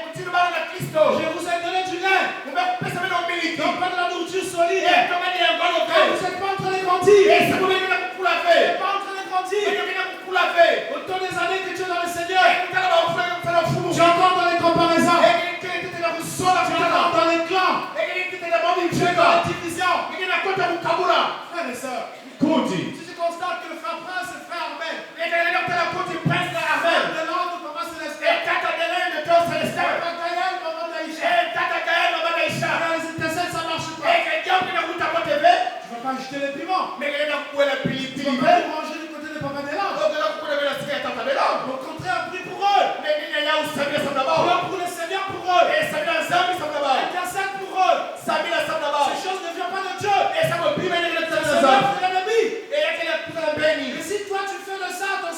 mtume bata na Kristo Je vous ai donné du lait, umekupesa mimi umiliki donc pas de la nourriture solide. kama ni ngolo ve Vous n'êtes pas en train de grandir. sababu mimi nakukula Vous ve n'êtes pas en train de grandir. mimi nakukula ve Autant des années que tu es dans le Seigneur, kutala mafuta kusana fumu tu es encore dans les comparaisons, ekele kitenda kusola tu es kutala encore dans les clans, ekele kitenda mambo tu es mcheka dans les divisions. mimi nakota kukabula Frères et sœurs, kuti si tu constates que le frère Prince et le frère Armel, ekele kutala kuti prince na amen de l'ordre, maman Célestin, tata delende to celestin papa Gaël, maman Daïcha, tata kae mama kaisha dans les étincelles, ça ne marche pas. ekele jambo nakuta kote ve Tu ne vas pas jeter les piments. mekele nakuwela Tu pilipili ne vas ve pas manger du côté de papa Delange. ogela kukula vela sika ya tata delende Au contraire, prie pour eux. mengine ya usabila sabla bao Prie pour le Seigneur pour eux. sabila zambi sabla bao Intercède pour eux. sabila sabla bao Ces choses ne viennent pas de Dieu. sabo bima ile C'est tata l'œuvre zambi de l'ennemi. yakele kutala beni Et si toi tu fais de ça ton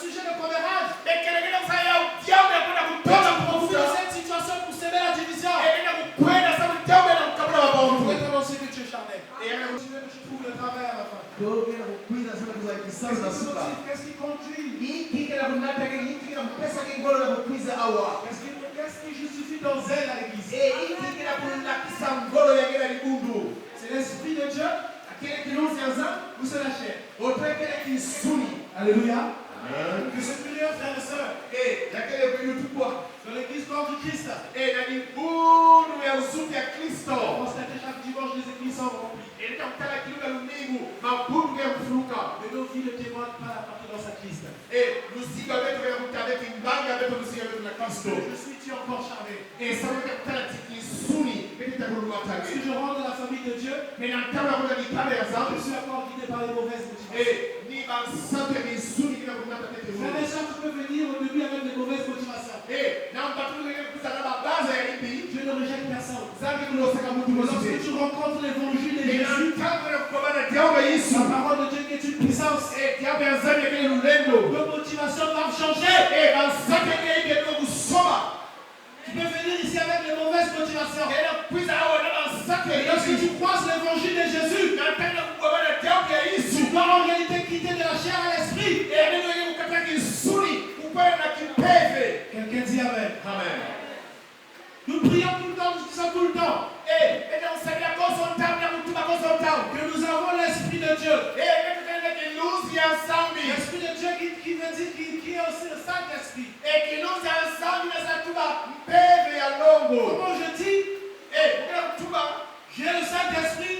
sujet de commérage, ekele kile kusaya ya jambo ya kwenda toi kutoka tu profites de kufuta cette situation pour s'aimer la division. ekele kukwenda sababu jambo ya kukabula Je mabao voudrais t'annoncer que tu es charnel. ekele Je veux que je trouve le travail à la fin. Qu'est-ce Qu'est-ce qui conduit? Qu'est-ce qui justifie ton zèle à l'église? C'est l'esprit de Dieu ou c'est la chair? Alléluia. Que ce prière, frères et sœurs, dans l'église corps du Christ, constatez chaque dimanche les églises sont remplies. Mais nos vies ne témoignent pas la partie dans Christ. Je Je suis encore charmé. et ça veut dire que tu es soumis, mais tu es Si je rentre dans la famille de Dieu, mais dans ta main, on a dit par je exemple, suis encore guidé par les mauvaises motivations. et ni dans ça, tu es soumis, mais on a tête de Frères et sœurs, tu peux venir au début avec des mauvaises motivations. et dans ta main, tu as la base à l'épée, Dieu ne rejette personne. ça veut dire que nous sommes tous Lorsque tu rencontres l'évangile de et dans Jésus, le cadre de comment on a dit, la parole de Dieu qui est une puissance, et tu as besoin de nous l'aider. nos motivations doivent changer. Et dans ça, tu es que nous sommes. Tu peux venir ici avec les mauvaises motivations. Et là, puis ça, on a dans ça, Et lorsque tu croises l'évangile de Jésus, dans ta main, on a dit, tu dois en réalité quitter de la chair à l'esprit. et nous avons quelqu'un qui sourit, ou pas qui pève. Quelqu'un dit Amen. Amen. Nous prions tout le temps, nous disons tout le temps Et dans sa vie, à cause de son temps, que nous avons l'esprit de Dieu. L'esprit de Dieu qui veut dire qui est aussi le Saint-Esprit. Comment je dis? J'ai le Saint-Esprit.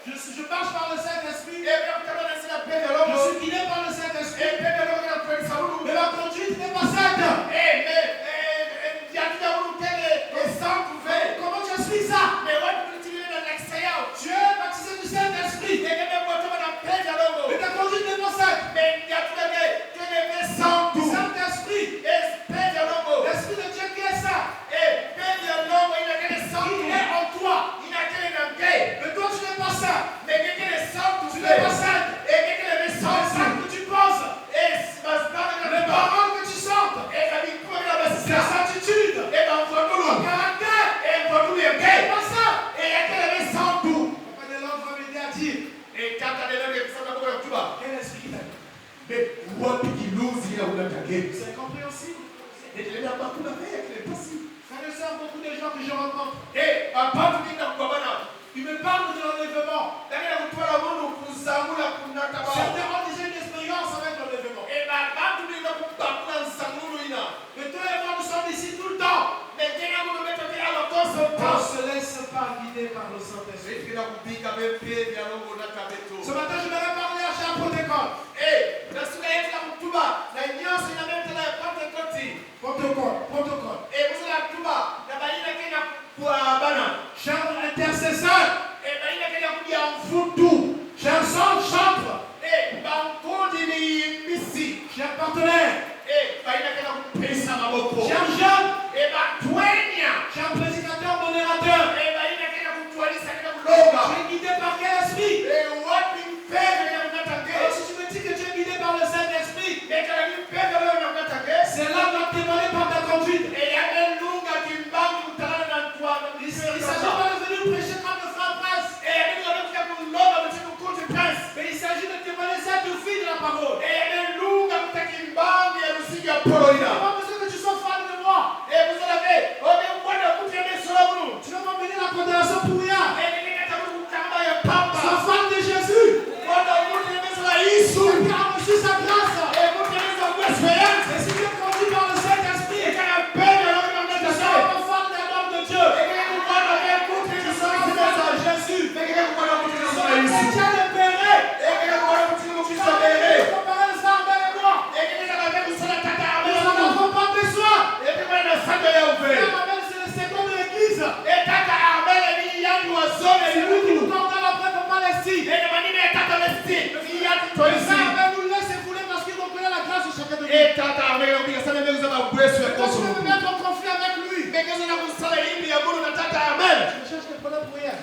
Je marche par le Saint-Esprit. Je suis guidé par le Saint-Esprit. Mais ma conduite n'est pas sainte. Comment tu expliques ça? Tu es baptisé du Saint-Esprit. Mais ta conduite n'est pas sainte. Saint-Esprit. L'Esprit de Dieu qui est ça. Qui est en toi. Mais toi tu n'es pas ça. Tu n'es pas sainte. C'est ça que tu penses. Les paroles que tu sortes. C'est la certitude. Le caractère. C'est pas ça. Papa de l'ordre va m'aider à dire. Quel esprit qui t'a dit? C'est compréhensible. Frères et sœurs, beaucoup de gens que je rencontre, ils me parlent de l'enlèvement. Certains ont déjà une expérience avec l'enlèvement. Mais toi et moi, nous sommes ici tout le temps. On ne se laisse pas guider par le Saint-Esprit. Ce matin, je vais parler à chaque protocole. Protocole. Chers besoin que tu sois fan de moi. Tu ne vas pas mener la condamnation pour rien. Sois fan de Jésus. Qui a reçu sa grâce. Et si tu es conduit par le Saint-Esprit, tu seras pas fan d'un homme de Dieu. Tu seras fan de Jésus. Et tu as le béret. Comparer les armes et moi. Nous n'en avons pas besoin. Amen, c'est le second de l'église. C'est lui qui nous condamne après pour Palestine. Amen, nous laisse fouler parce qu'il reconnaît la grâce de chacun de nous. Quand tu veux me mettre en conflit avec lui, je cherche des problèmes pour rien.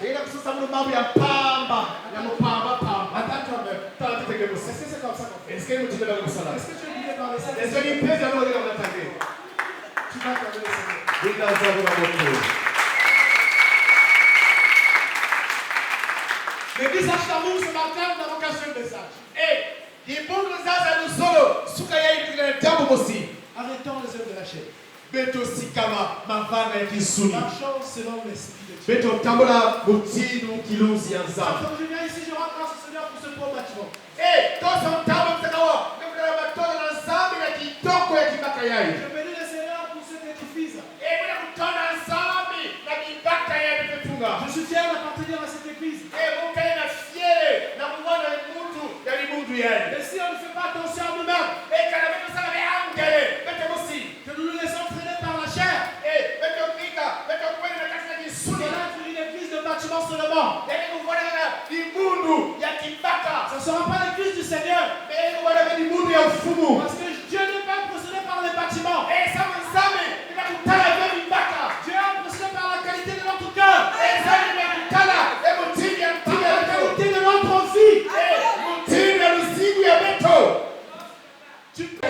Attends toi-même. Est-ce que c'est comme ça qu'on fait? Est-ce que tu es guidé par le Seigneur? Tu vas t'amener le Seigneur. L'église H-Tamour, ce matin, nous avons caché le message. Arrêtons les œuvres de la chair. Marchons selon l'esprit de Dieu. Quand je viens ici, je rends grâce au Seigneur pour ce beau bâtiment. Je bénis le Seigneur pour cet édifice. Je suis fier d'appartenir à cette église. Et si on ne fait pas attention à nous-mêmes, que nous nous laissons traîner par la chair, c'est une église de bâtiment seulement. Ce ne sera pas l'église du Seigneur. Parce que Dieu n'est pas impressionné par les bâtiments. Dieu est impressionné par la qualité de notre cœur. Par la qualité de notre vie. Tu peux.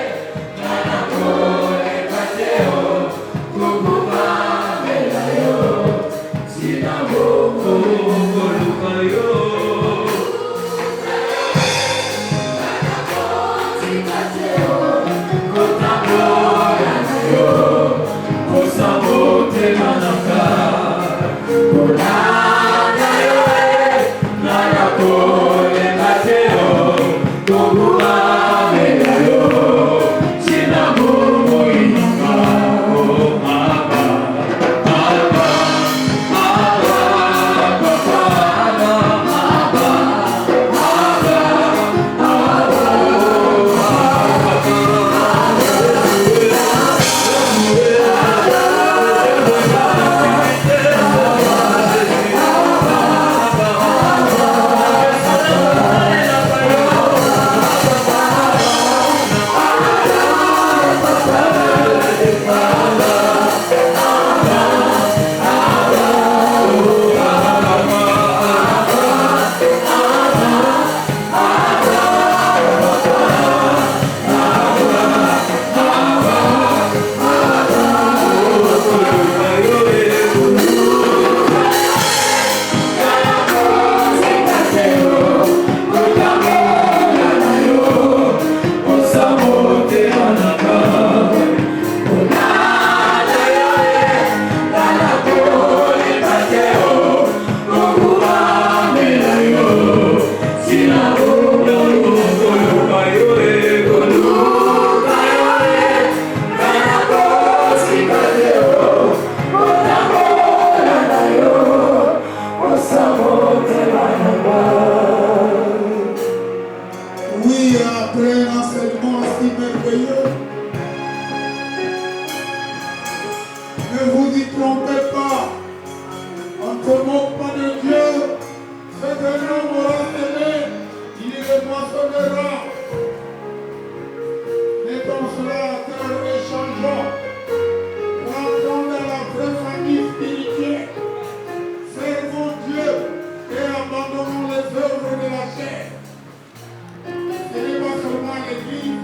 Ce n'est pas seulement l'église,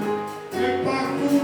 mais partout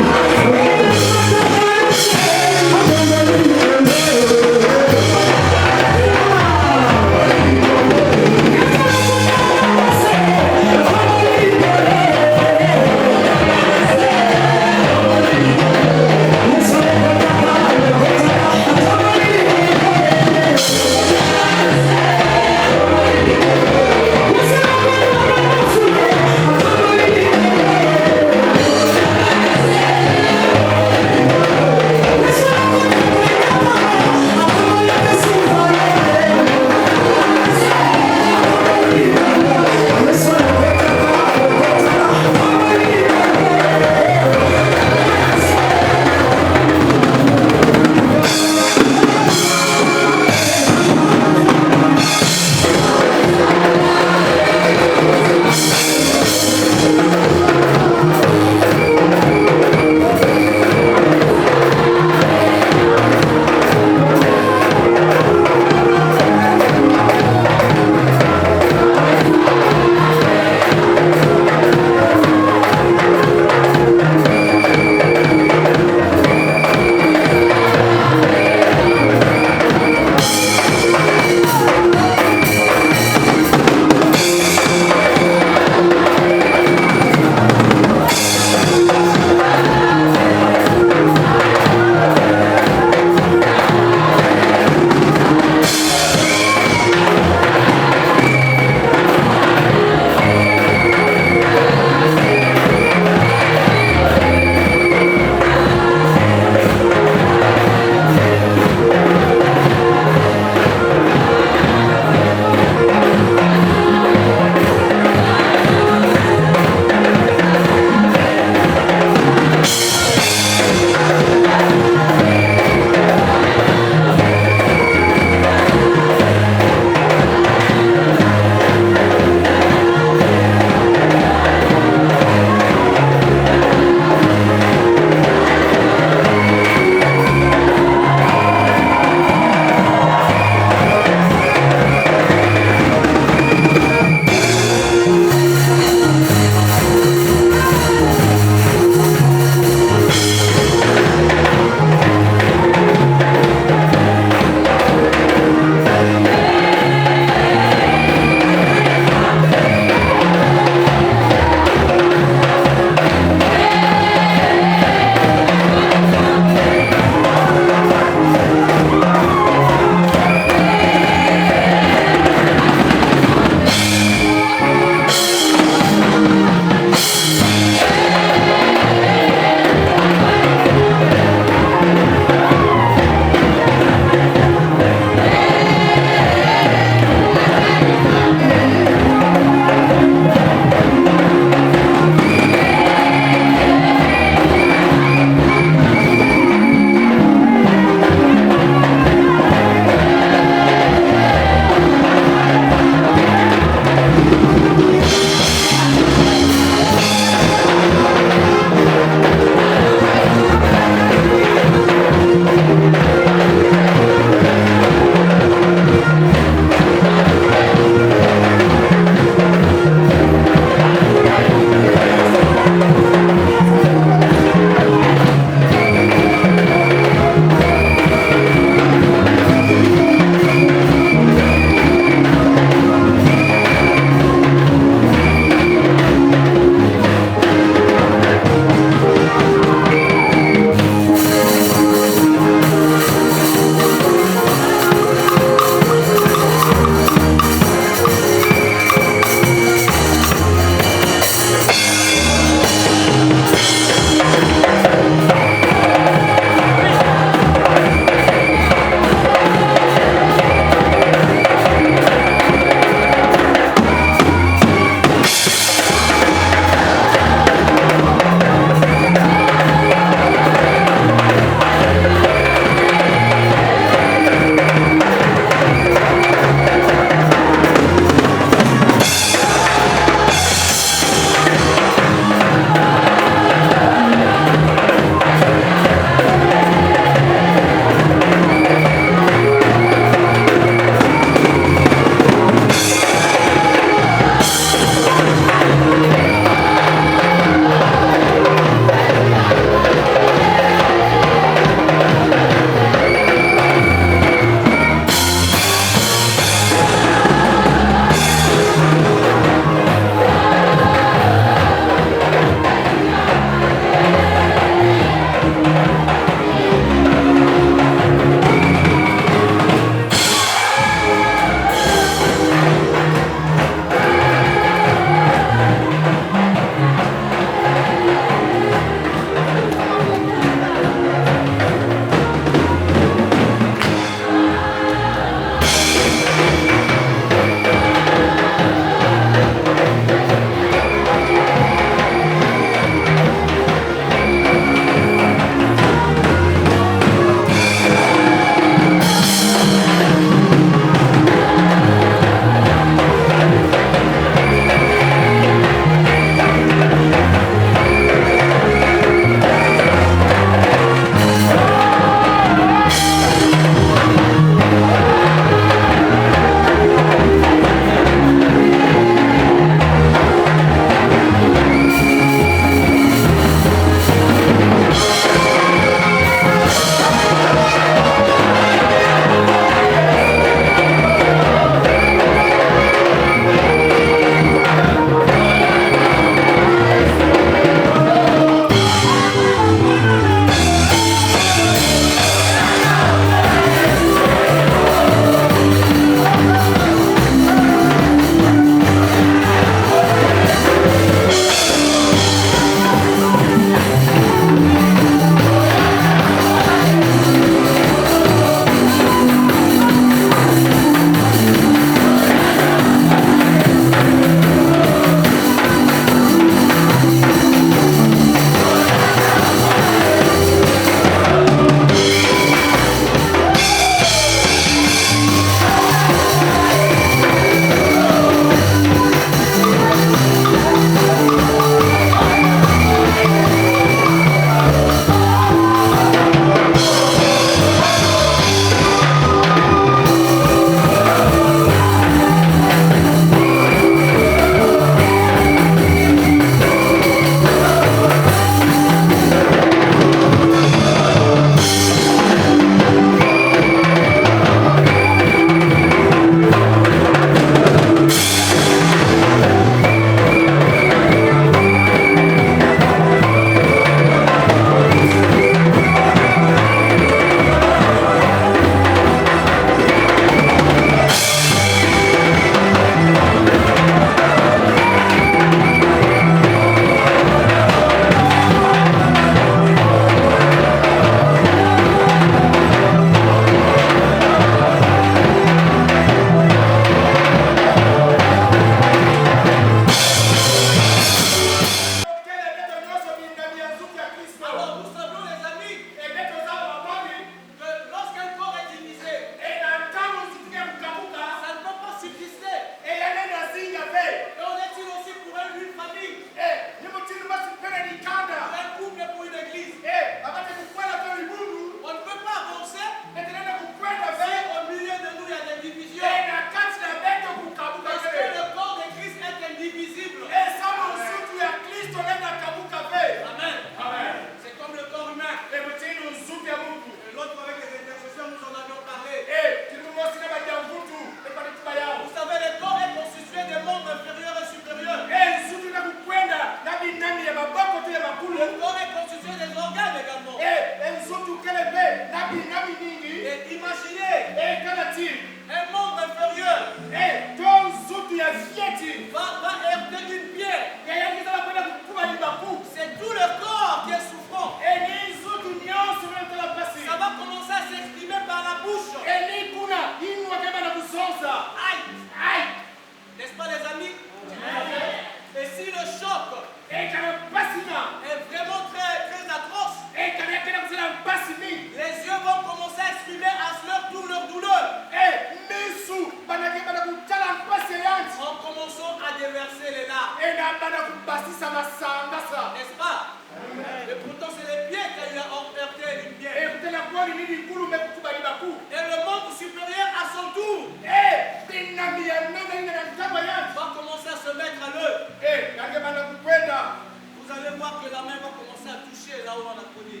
voir que la main va commencer à toucher là où on a cogné.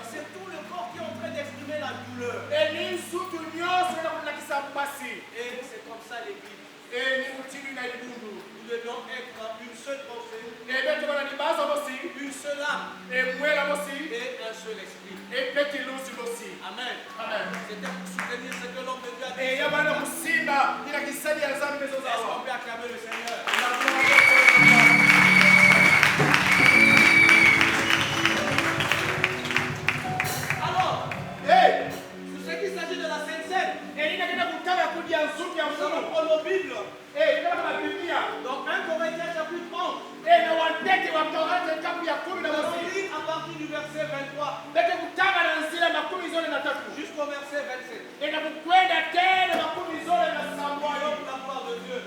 C'est tout le corps qui est en train d'exprimer la douleur. Et c'est comme ça l'église. Nous devons être une seule pensée, une seule âme et un seul esprit. Amen. C'était pour soutenir ce que l'homme de Dieu a dit. Est-ce qu'on peut acclamer le Seigneur? Alors, sur ce qui s'agit de la Sainte Seine, nous allons prendre nos Bibles. Donc 1 Corinthiens chapitre 11. Nous allons lire à partir du verset 23 jusqu'au verset 27. Voyons la gloire de Dieu.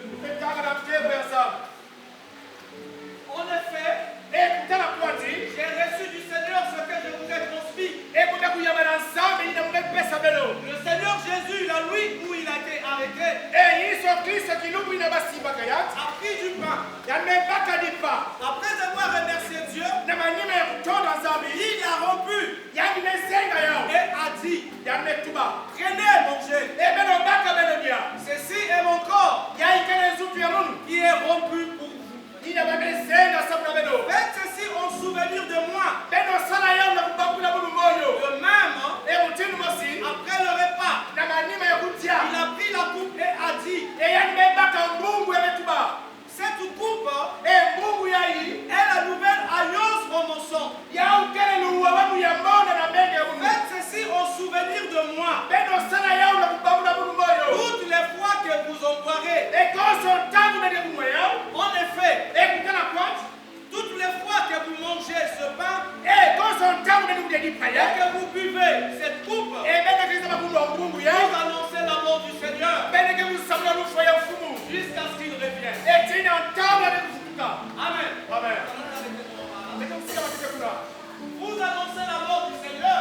En effet, j'ai reçu du Seigneur ce que je vous ai transmis. Le Seigneur Jésus, la nuit où il a été arrêté, a pris du pain. Après avoir remercié Dieu, il a rompu et a dit, prenez, mangez. Ceci est mon corps qui est rompu pour vous. Faites ceci en souvenir de moi. De même, après le repas, il a pris la coupe et a dit, cette coupe est la nouvelle alliance en mon sang. Faites ceci en souvenir de moi. Toutes les fois que vous en boirez. En effet, toutes les fois que vous mangez ce pain et que vous buvez cette coupe, vous annoncez la mort du Seigneur jusqu'à ce qu'il revienne. Amen. Vous annoncez la mort du Seigneur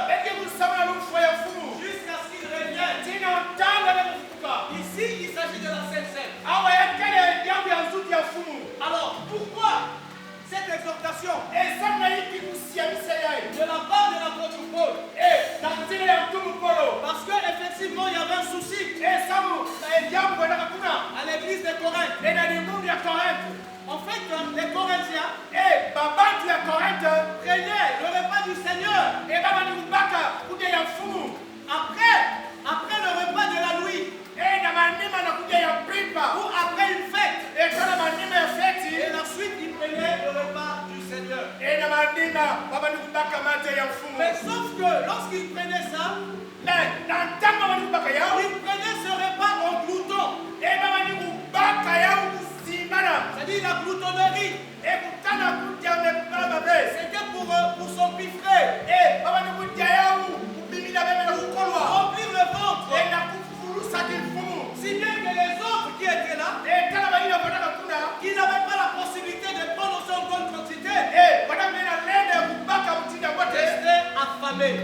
jusqu'à ce qu'il revienne. Ici, il s'agit de la Sainte Seine. Alors, pourquoi cette exhortation de la part de l'apôtre Paul? Parce qu'effectivement, il y avait un souci à l'église de Corinthe. En fait, les Corinthiens prenaient le repas du Seigneur après le repas de la nuit ou après une fête. Et la suite, ils prenaient le repas du Seigneur. Mais sauf que lorsqu'ils prenaient ça, ils prenaient ce repas en glouton. C'est-à-dire la gloutonnerie. C'était pour son piffret. Remplir le ventre. Si bien que les autres qui étaient là, qui n'avaient pas la possibilité de prendre en bonne quantité, restaient affamés.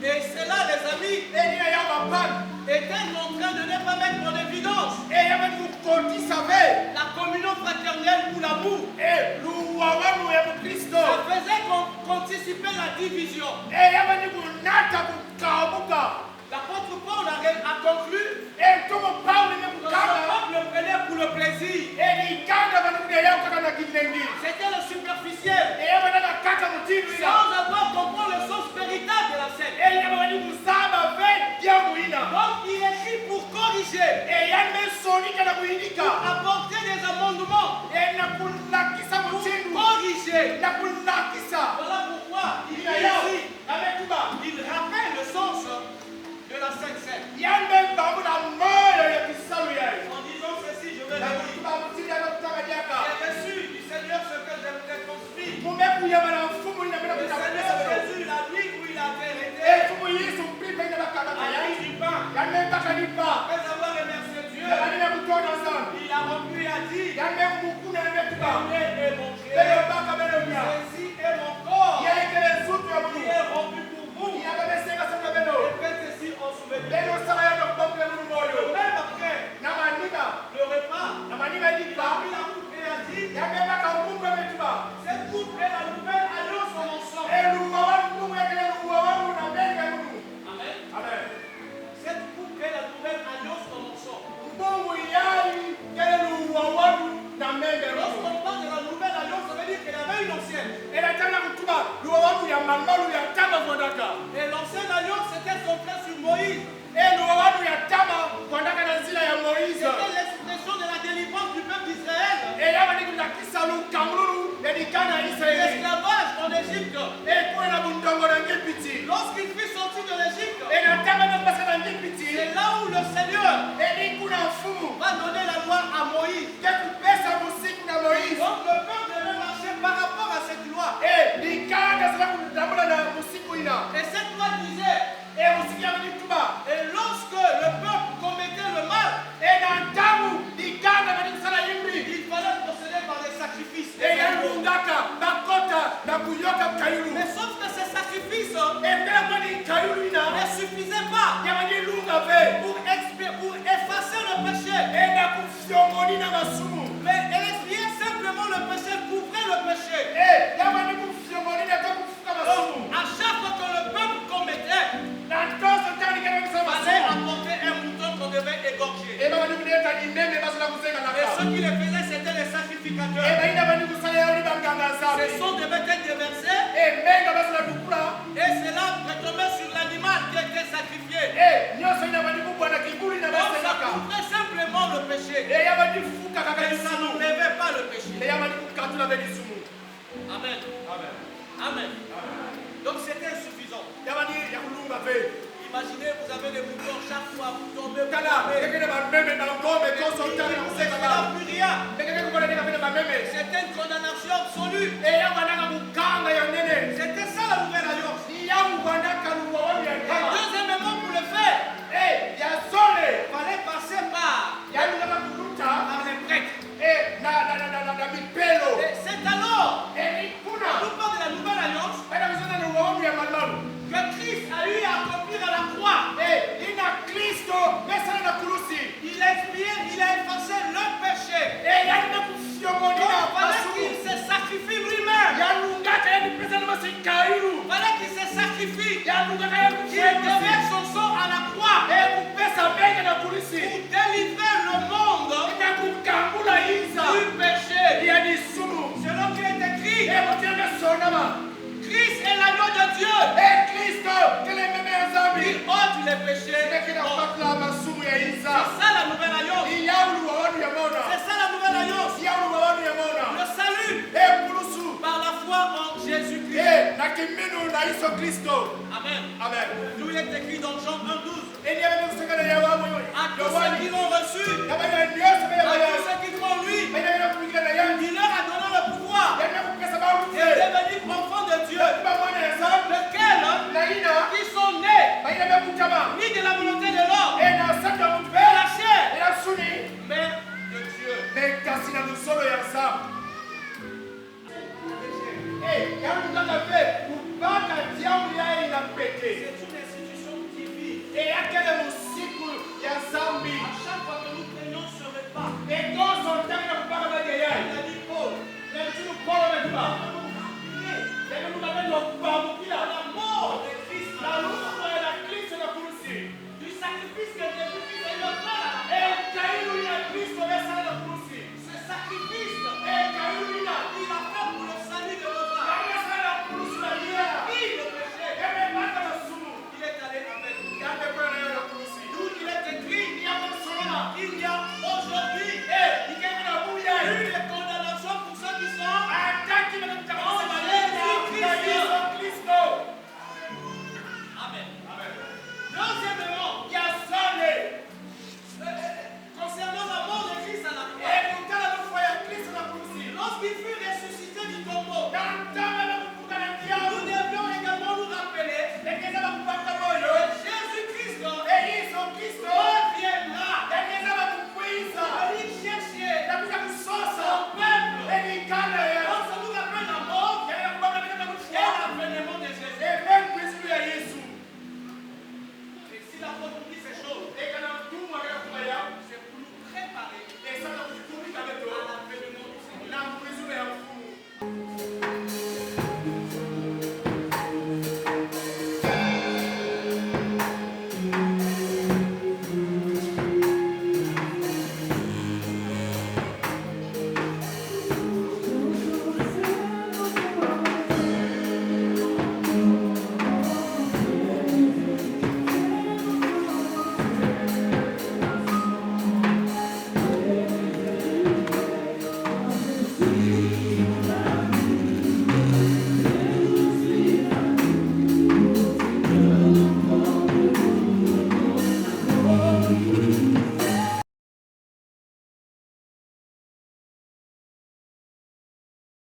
Et cela, les amis, était en train de ne pas mettre en évidence la communion fraternelle ou l'amour. Ça faisait qu'anticiper la division. L'apôtre Paul a conclu que son peuple prenait pour le plaisir. C'était le superficiel, sans avoir compris le sens véritable de la scène. Donc il écrit pour corriger, pour apporter des amendements, pour corriger. Voilà pourquoi il rappelle le sens de la Sainte Seine. En disant ceci, je vais le dire. J'ai reçu du Seigneur ce que je vous ai transmis. Le Seigneur Jésus, la nuit où il a été arrêté, a pris du pain. Après avoir remercié Dieu, il a rompu et a dit, prenez et mangez. Ceci est mon corps qui est rompu pour vous. Et faites ceci en souvenir. Même après le repas, il a pris la Et lorsque le peuple commettait le mal, il fallait procéder par des sacrifices. Mais sauf que ces sacrifices ne suffisaient pas pour effacer le péché. Mais expier simplement le péché, couvrir le péché. Donc, à chaque fois que le peuple commettait, fallait apporter un mouton qu'on devait égorger. Et ceux qui le faisaient, c'était les sacrificateurs. Ce sang devait être déversé et cela retombait sur l'animal qui était sacrifié. Donc ça couvrait simplement le péché. Et ça n'enlevait pas le péché. Amen. Amen. Donc c'était insuffisant. Imaginez, vous avez des moutons, chaque fois vous tombez, vous tombez. C'est plus rien. C'était une condamnation absolue. C'était ça la nouvelle alliance. Et deuxièmement, pour le faire, il fallait passer par les prêtres. Et c'est alors, on nous parle de la nouvelle alliance, que Christ a eu à accomplir à la croix. Il a expié, il a effacé le péché. Donc il fallait qu'il se sacrifie lui-même. Il fallait qu'il se sacrifie. Qu'il déverse son sang à la croix pour délivrer le monde du péché. Selon qu'il est écrit, Christ est l'agneau de Dieu. Il ôte les péchés. C'est ça la nouvelle alliance. C'est ça la nouvelle alliance. Le salut par la foi en Jésus-Christ. Amen. D'où il est écrit dans Jean 1:12. À tous ceux qui l'ont reçu, à tous ceux qui croient en lui, il leur a donné le pouvoir de devenir enfants de Dieu, lesquels qui sont nés ni de la volonté de l'homme, de la chair, mais de Dieu. C'est une institution divine. À chaque fois que nous prenions ce repas, il a dit Paul, la mort de Christ, du sacrifice que Jésus Christ a eu à faire. Ce sacrifice, il a fait pour le salut de nos âmes. Il le péché. Il est allé avec nous. D'où il est écrit, il y a aujourd'hui une condamnation pour ceux qui sont en Jésus-Christ. Amen. Deuxièmement, concernant la mort de Christ à la croix, lorsqu'il fut ressuscité du tombeau, nous devions également nous rappeler que Jésus-Christ reviendra venir chercher son peuple. Donc ça nous rappelle la mort et l'avènement de Jésus. Et si l'apôtre nous dit ces choses, c'est pour nous préparer à l'avènement du Seigneur.